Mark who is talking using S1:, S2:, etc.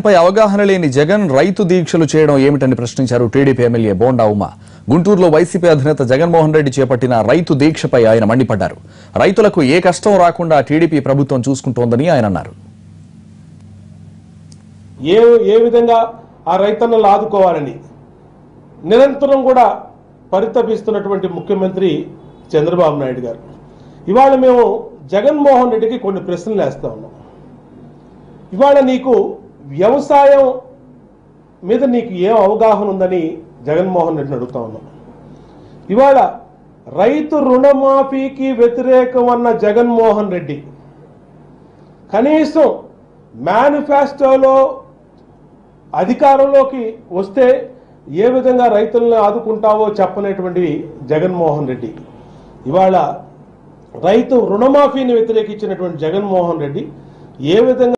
S1: రైతులపై అవగాహన లేని జగన్ రైతు దీక్షలు చేయడం ఏమిటని ప్రశ్నించారు టీడీపీ ఎమ్మెల్యే బోండా ఉమా. గుంటూరులో వైసీపీ అధినేత జగన్మోహన్ రెడ్డి చేపట్టిన రైతు దీక్షపై ఆయన మండిపడ్డారు. రైతులకు ఏ కష్టం రాకుండా టీడీపీ ప్రభుత్వం చూసుకుంటోందని ఆయన అన్నారు.
S2: ఏ విధంగా ఆ రైతన్నలు ఆదుకోవాలని నిరంతరం కూడా పరితపిస్తున్నటువంటి ముఖ్యమంత్రి చంద్రబాబు నాయుడు గారు ఇవాళ మేము జగన్మోహన్ రెడ్డికి కొన్ని ప్రశ్నలు వేస్తా ఉన్నాం. ఇవాళ నీకు వ్యవసాయం మీద నీకు ఏం అవగాహన ఉందని జగన్మోహన్ రెడ్డిని అడుగుతా ఉన్నాం. ఇవాళ రైతు రుణమాఫీకి వ్యతిరేకం అన్న జగన్మోహన్ రెడ్డి కనీసం మేనిఫెస్టోలో అధికారంలోకి వస్తే ఏ విధంగా రైతులను ఆదుకుంటావో చెప్పనేటువంటి జగన్మోహన్ రెడ్డి ఇవాళ రైతు రుణమాఫీని వ్యతిరేకించినటువంటి జగన్మోహన్ రెడ్డి ఏ విధంగా